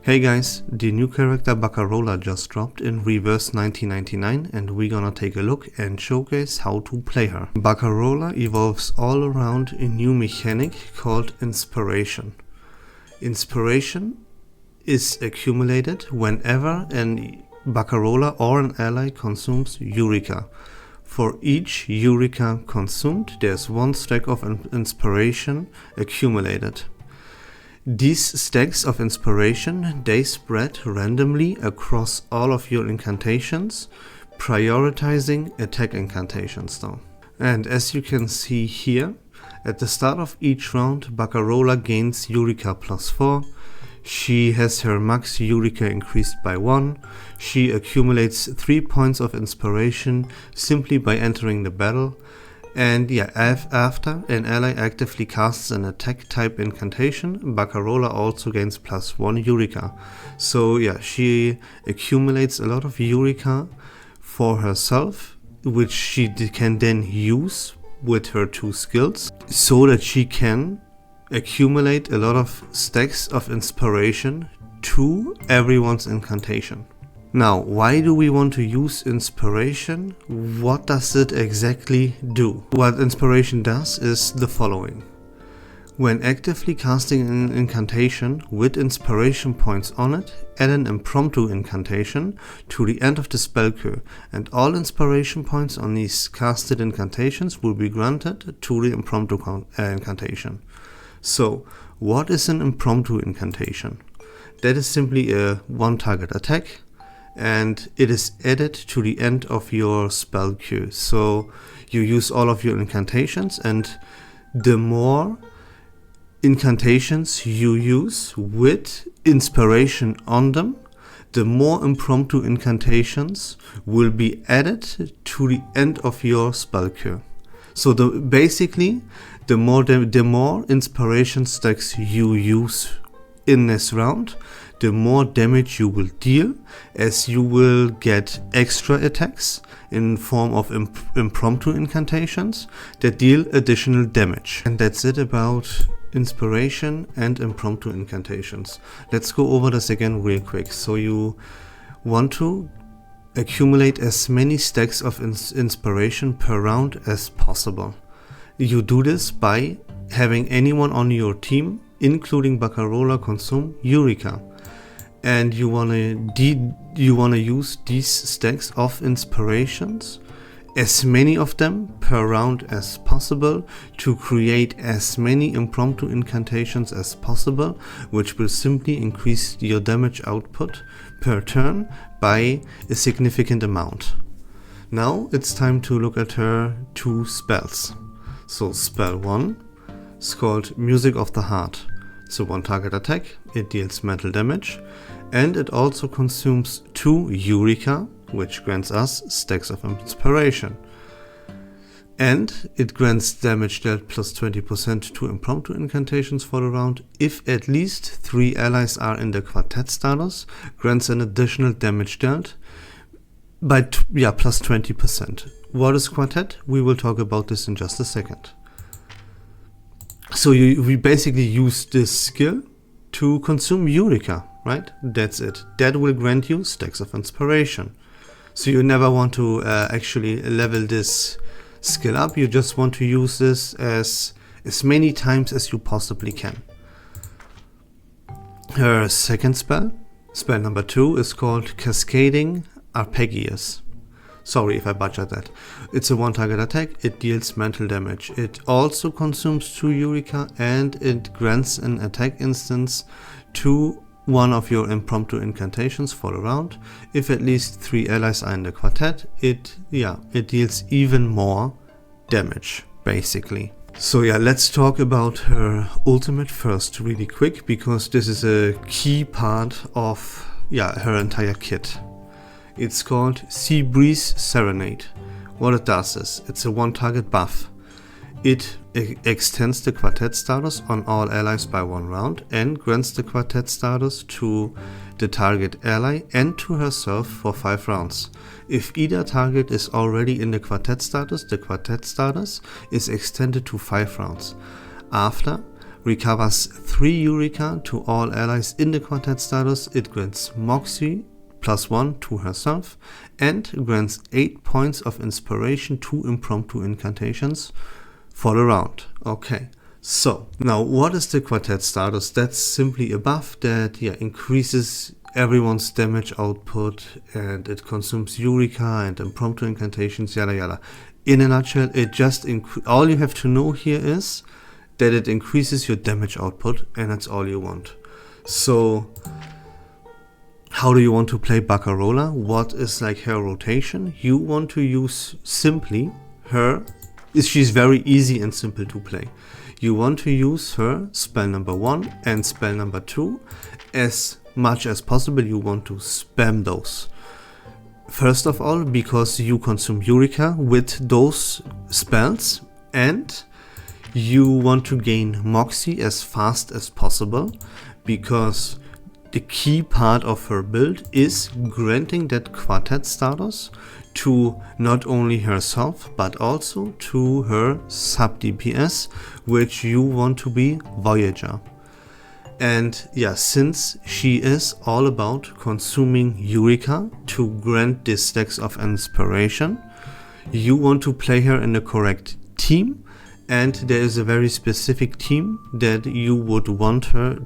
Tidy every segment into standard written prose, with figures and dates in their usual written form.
Hey guys, the new character Barcarola just dropped in Reverse 1999 and we're gonna take a look and showcase how to play her. Barcarola evolves all around a new mechanic called Inspiration. Inspiration is accumulated whenever an Barcarola or an ally consumes Eureka. For each Eureka consumed, there's one stack of Inspiration accumulated. These stacks of Inspiration, they spread randomly across all of your incantations, prioritizing attack incantations though. And as you can see here, at the start of each round, Barcarola gains Eureka +4, she has her max Eureka increased by 1, she accumulates 3 points of Inspiration simply by entering the battle, and after an ally actively casts an attack type incantation, Barcarola also gains +1 Eureka. So she accumulates a lot of Eureka for herself, which she can then use with her 2 skills, so that she can accumulate a lot of stacks of Inspiration to everyone's incantation. Now, why do we want to use Inspiration? What does it exactly do? What Inspiration does is the following. When actively casting an incantation with Inspiration points on it, add an impromptu incantation to the end of the spell queue, and all Inspiration points on these casted incantations will be granted to the impromptu incantation. So, what is an impromptu incantation? That is simply a one-target attack, and it is added to the end of your spell queue. So you use all of your incantations, and the more incantations you use with Inspiration on them, the more impromptu incantations will be added to the end of your spell queue. So basically, the more Inspiration stacks you use in this round, the more damage you will deal, as you will get extra attacks in form of impromptu incantations that deal additional damage. And that's it about Inspiration and impromptu incantations. Let's go over this again real quick. So you want to accumulate as many stacks of Inspiration per round as possible. You do this by having anyone on your team, including Barcarola, consume Eureka. And you wanna use these stacks of Inspirations, as many of them per round as possible, to create as many impromptu incantations as possible, which will simply increase your damage output per turn by a significant amount. Now it's time to look at her 2 spells. So spell 1 is called Music of the Heart. It's a one-target attack, it deals mental damage, and it also consumes 2 Eureka, which grants us stacks of Inspiration. And it grants damage dealt +20% to impromptu incantations for the round. If at least 3 allies are in the quartet status, grants an additional damage dealt by +20%. What is quartet? We will talk about this in just a second. So we basically use this skill to consume Eureka, right? That's it. That will grant you stacks of Inspiration. So you never want to actually level this skill up. You just want to use this as many times as you possibly can. Her second spell number 2, is called Cascading Arpeggios. Sorry if I butchered that. It's a one-target attack, it deals mental damage. It also consumes 2 Eureka, and it grants an attack instance to one of your impromptu incantations for the round. If at least 3 allies are in the quartet, it deals even more damage, basically. So let's talk about her ultimate first really quick, because this is a key part of her entire kit. It's called Sea Breeze Serenade. What it does is, it's a one-target buff. It extends the quartet status on all allies by 1 round, and grants the quartet status to the target ally and to herself for 5 rounds. If either target is already in the quartet status is extended to 5 rounds. After, recovers 3 Eureka to all allies in the quartet status. It grants Moxie +1 to herself and grants 8 points of inspiration to impromptu incantations for the round. Okay, so now what is the quartet status? That's simply a buff that increases everyone's damage output, and it consumes Eureka and impromptu incantations, yada yada. In a nutshell, it just all you have to know here is that it increases your damage output, and that's all you want. So how do you want to play Barcarola? What is like her rotation? You want to use simply her. She's very easy and simple to play. You want to use her spell number 1 and spell number 2 as much as possible. You want to spam those. First of all, because you consume Eureka with those spells, and you want to gain Moxie as fast as possible, because the key part of her build is granting that quartet status to not only herself but also to her sub DPS, which you want to be Voyager. And yeah, since she is all about consuming Eureka to grant these stacks of inspiration, you want to play her in the correct team, and there is a very specific team that you would want her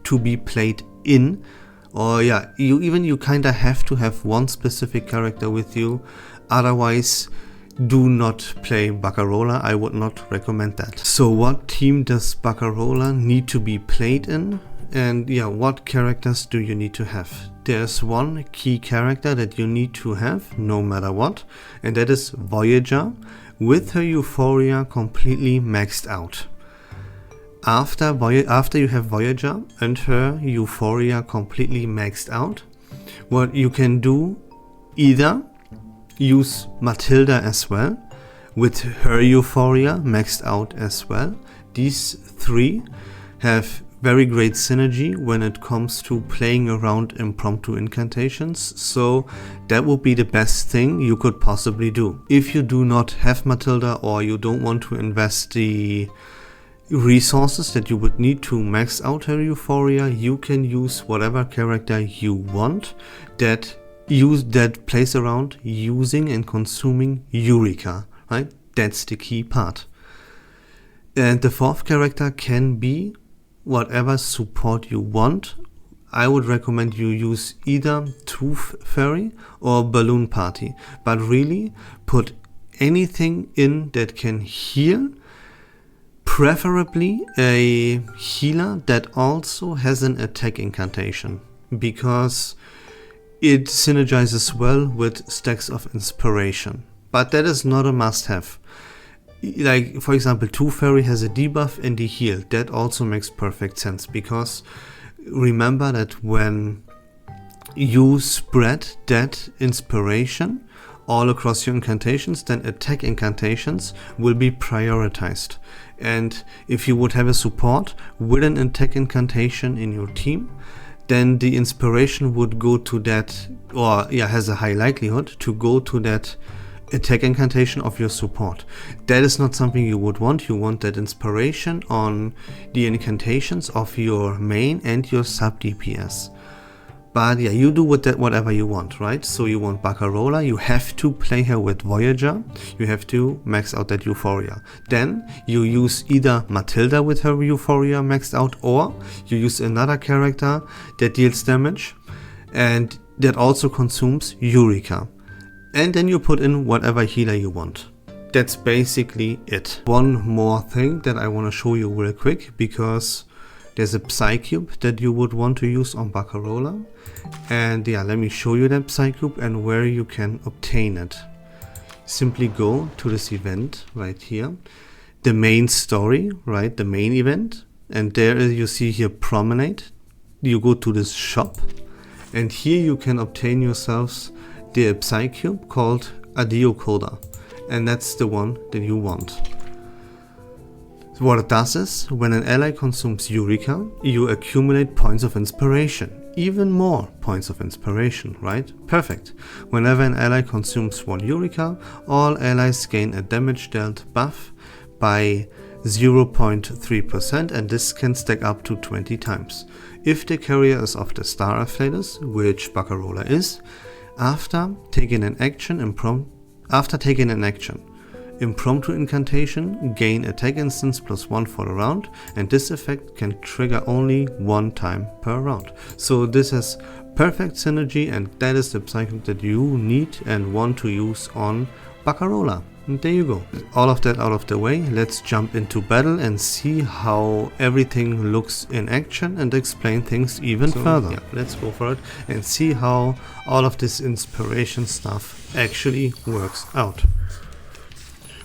to be played in. Or yeah, you kinda have to have one specific character with you, otherwise do not play Barcarola. I would not recommend that. So what team does Barcarola need to be played in? And yeah, what characters do you need to have? There's one key character that you need to have no matter what, and that is Voyager with her Euphoria completely maxed out. After you have Voyager and her Euphoria completely maxed out, what you can do, either use Matilda as well, with her Euphoria maxed out as well. These 3 have very great synergy when it comes to playing around impromptu incantations, so that would be the best thing you could possibly do. If you do not have Matilda, or you don't want to invest the resources that you would need to max out her Euphoria, you can use whatever character you want that plays around using and consuming Eureka, right? That's the key part. And the 4th character can be whatever support you want. I would recommend you use either Tooth Fairy or Balloon Party, but really put anything in that can heal, preferably a healer that also has an attack incantation, because it synergizes well with stacks of inspiration. But that is not a must-have. Like, for example, Tooth Fairy has a debuff and a heal. That also makes perfect sense, because remember that when you spread that inspiration all across your incantations, then attack incantations will be prioritized. And if you would have a support with an attack incantation in your team, then the inspiration would go to that, or yeah, has a high likelihood to go to that attack incantation of your support. That is not something you would want. You want that inspiration on the incantations of your main and your sub DPS. But yeah, you do with that whatever you want, right? So you want Barcarola, you have to play her with Voyager, you have to max out that Euphoria. Then you use either Matilda with her Euphoria maxed out, or you use another character that deals damage and that also consumes Eureka. And then you put in whatever healer you want. That's basically it. One more thing that I want to show you real quick, because there's a Psycube that you would want to use on Barcarola. And yeah, let me show you that Psycube and where you can obtain it. Simply go to this event right here. The main story, right? The main event. And there you see here Promenade. You go to this shop. And here you can obtain yourselves the Psycube called Adiocoda. And that's the one that you want. What it does is, when an ally consumes Eureka, you accumulate points of inspiration. Even more points of inspiration, right? Perfect. Whenever an ally consumes 1 Eureka, all allies gain a damage dealt buff by 0.3%, and this can stack up to 20 times. If the carrier is of the star afflatus, which Barcarola is, after taking an action, impromptu incantation, gain attack instance +1 for the round, and this effect can trigger only one time per round. So this has perfect synergy, and that is the cycle that you need and want to use on Barcarola. And there you go. All of that out of the way, let's jump into battle and see how everything looks in action and explain things even further. Yeah, let's go for it and see how all of this inspiration stuff actually works out.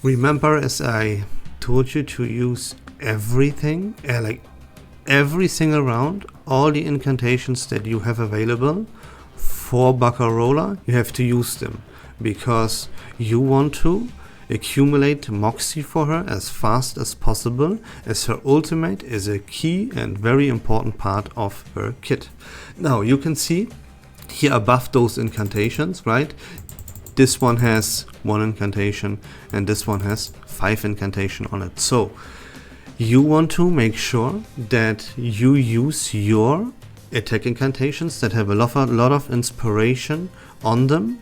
Remember, as I told you, to use everything, like every single round, all the incantations that you have available for Barcarola, you have to use them, because you want to accumulate Moxie for her as fast as possible, as her ultimate is a key and very important part of her kit. Now you can see here above those incantations, right? This one has 1 incantation and this one has 5 incantation on it. So you want to make sure that you use your attack incantations that have a lot of inspiration on them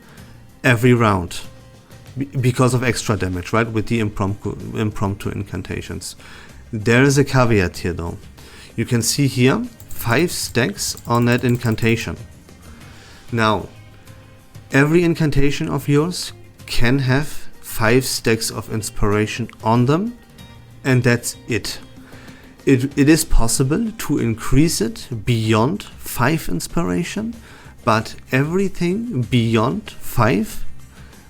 every round, because of extra damage, right, with the impromptu incantations. There is a caveat here though. You can see here 5 stacks on that incantation. Now, every incantation of yours can have 5 stacks of inspiration on them, and that's it. It is possible to increase it beyond 5 inspiration, but everything beyond 5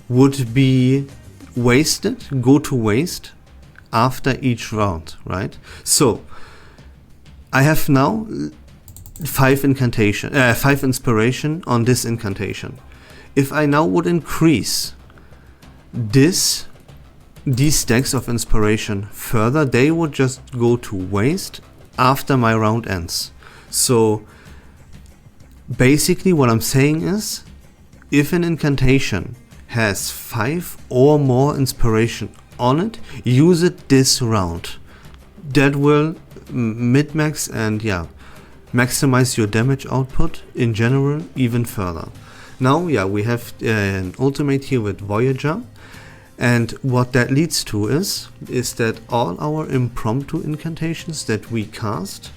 would be wasted, go to waste after each round, right? So I have now 5 inspiration on this incantation. If I now would increase these stacks of inspiration further, they would just go to waste after my round ends. So basically what I'm saying is, if an incantation has 5 or more inspiration on it, use it this round. That will min-max and maximize your damage output in general even further. Now we have an ultimate here with Voyager, and what that leads to is that all our impromptu incantations that we cast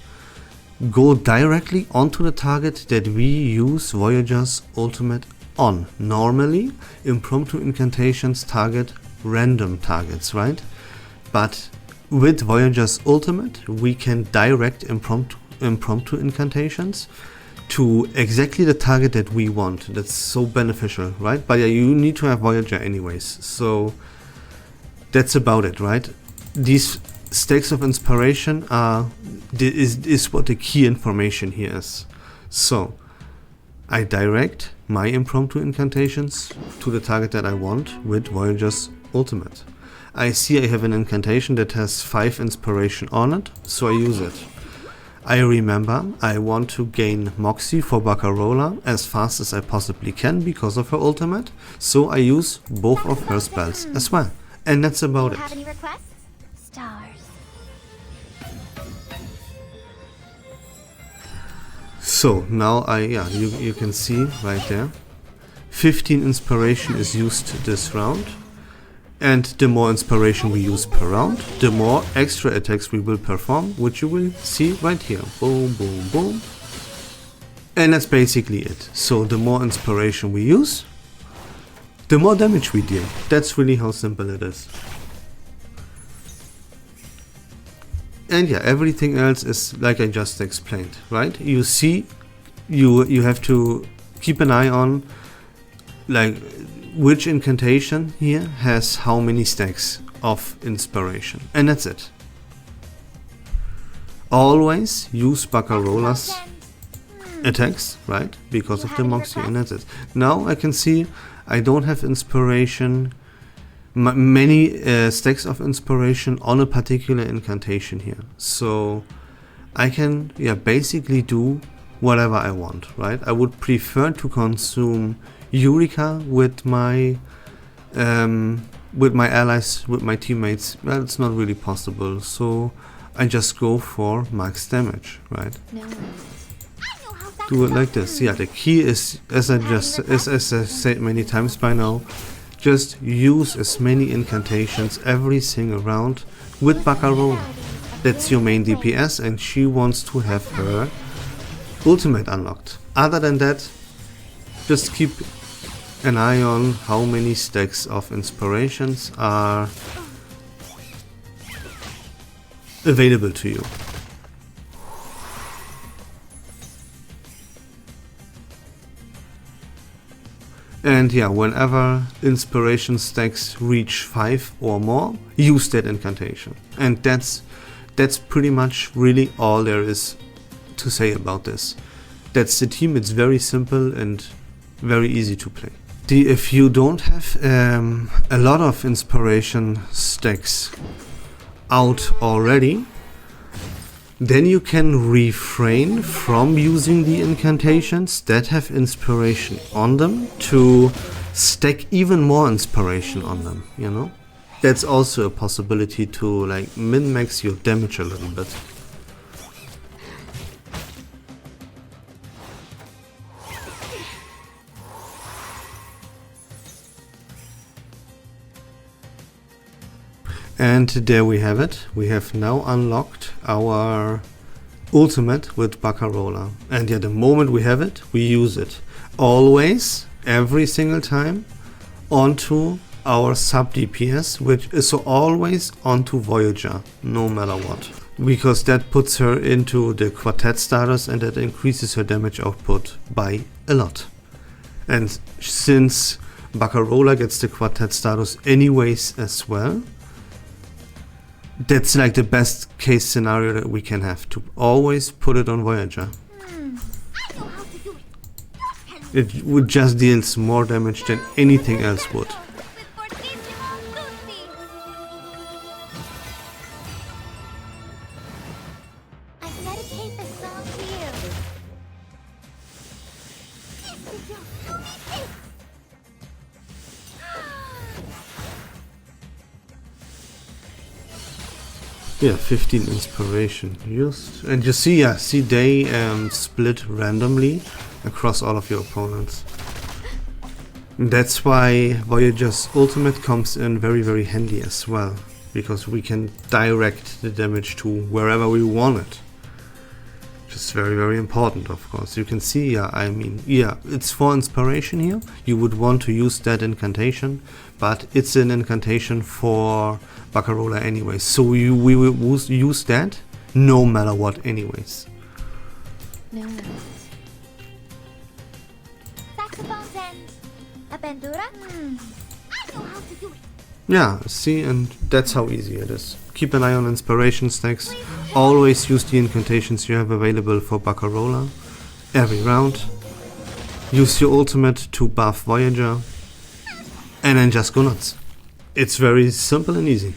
go directly onto the target that we use Voyager's ultimate on. Normally, impromptu incantations target random targets, right? But with Voyager's ultimate, we can direct impromptu incantations to exactly the target that we want. That's so beneficial, right? But you need to have Voyager anyways. So that's about it, right? These stacks of inspiration is what the key information here is. So I direct my impromptu incantations to the target that I want with Voyager's ultimate. I see I have an incantation that has 5 inspiration on it, so I use it. I remember I want to gain Moxie for Barcarola as fast as I possibly can because of her ultimate, so I use both of her spells as well. And that's about it. Have any requests? Stars. So now you can see right there, 15 inspiration is used this round, and the more inspiration we use per round, the more extra attacks we will perform, which you will see right here. Boom, boom, boom. And that's basically it. So the more inspiration we use, the more damage we deal. That's really how simple it is. And everything else is like I just explained, right? You see, you have to keep an eye on like which incantation here has how many stacks of inspiration, and that's it. Always use Barcarola's attacks, right? Because of the Moxie, and that's it. Now I can see I don't have inspiration, many stacks of inspiration on a particular incantation here. So I can basically do whatever I want, right? I would prefer to consume Eureka with my with my allies, with my teammates, well, it's not really possible. So I just go for max damage, right? No. Do it like this. Yeah, the key is, as I said many times by now, just use as many incantations every single round with Barcarola. That's your main DPS, and she wants to have her ultimate unlocked. Other than that, just keep an eye on how many stacks of inspirations are available to you. And yeah, whenever inspiration stacks reach 5 or more, use that incantation. And that's pretty much really all there is to say about this. That's the team. It's very simple and very easy to play. If you don't have a lot of inspiration stacks out already, then you can refrain from using the incantations that have inspiration on them to stack even more inspiration on them, you know? That's also a possibility to like min-max your damage a little bit. And there we have it. We have now unlocked our ultimate with Barcarola. And yeah, the moment we have it, we use it. Always, every single time, onto our sub DPS, which is so always onto Voyager, no matter what. Because that puts her into the quartet status and that increases her damage output by a lot. And since Barcarola gets the quartet status anyways as well, that's like the best case scenario that we can have, to always put it on Voyager. It would just deals more damage than anything else would. Yeah, 15 inspiration used. And you see, yeah, see they split randomly across all of your opponents. And that's why Voyager's ultimate comes in very, very handy as well. Because we can direct the damage to wherever we want it. Which is very, very important, of course. You can see, yeah, I mean, yeah, it's for inspiration here. You would want to use that incantation, but it's an incantation for Barcarola anyway, so we will use that no matter what anyways. No. Saxophone's end. A bandura? I know how to do it. Yeah, see, and that's how easy it is. Keep an eye on inspiration stacks. Always use the incantations you have available for Barcarola every round. Use your ultimate to buff Voyager. And then just go nuts. It's very simple and easy.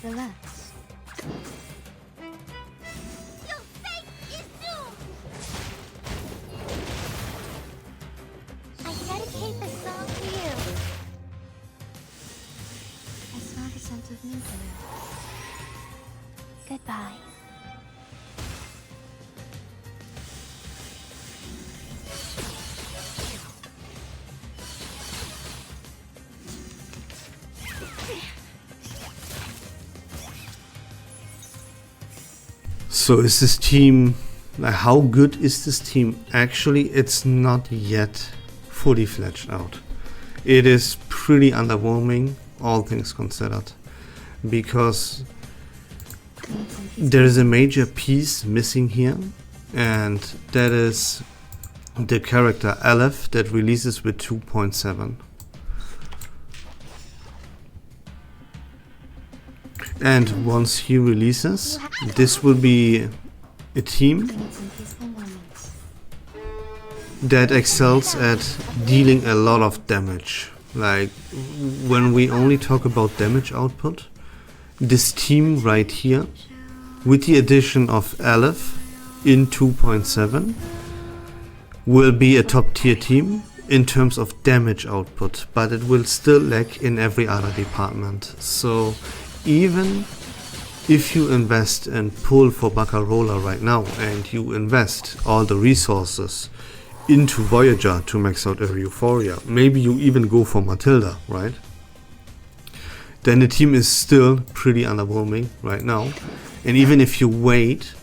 Relax. Your fate is doomed. I dedicate this song to you. I smell the scent of nuclear. Goodbye. So is this team, how good is this team? Actually, it's not yet fully fledged out. It is pretty underwhelming, all things considered, because there is a major piece missing here, and that is the character Aleph that releases with 2.7. And once he releases, this will be a team that excels at dealing a lot of damage. Like when we only talk about damage output, this team right here, with the addition of Aleph in 2.7, will be a top tier team in terms of damage output, but it will still lack in every other department. So even if you invest and pull for Barcarola right now, and you invest all the resources into Voyager to max out every Euphoria, maybe you even go for Matilda, right? Then the team is still pretty underwhelming right now. And even if you wait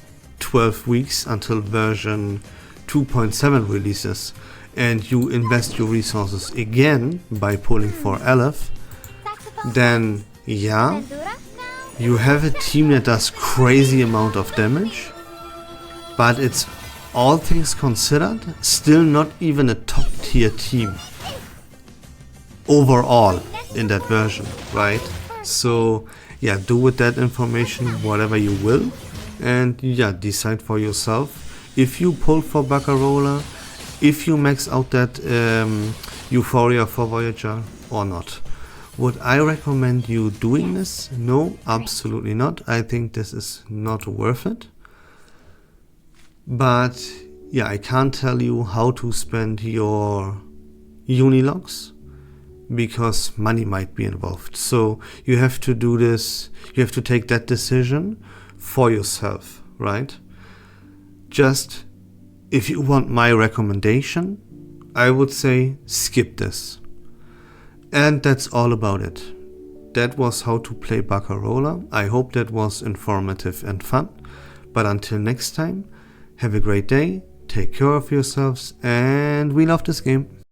12 weeks until version 2.7 releases, and you invest your resources again by pulling for Aleph, then yeah, you have a team that does crazy amount of damage, but it's, all things considered, still not even a top tier team overall in that version, right? So yeah, do with that information whatever you will, and yeah, decide for yourself if you pull for Barcarola, if you max out that Euphoria for Voyager or not. Would I recommend you doing this? No, absolutely not. I think this is not worth it. But yeah, I can't tell you how to spend your Unilogs, because money might be involved. So you have to do this, you have to take that decision for yourself, right? Just, if you want my recommendation, I would say skip this. And that's all about it. That was how to play Barcarola. I hope that was informative and fun. But until next time, have a great day, take care of yourselves, and we love this game.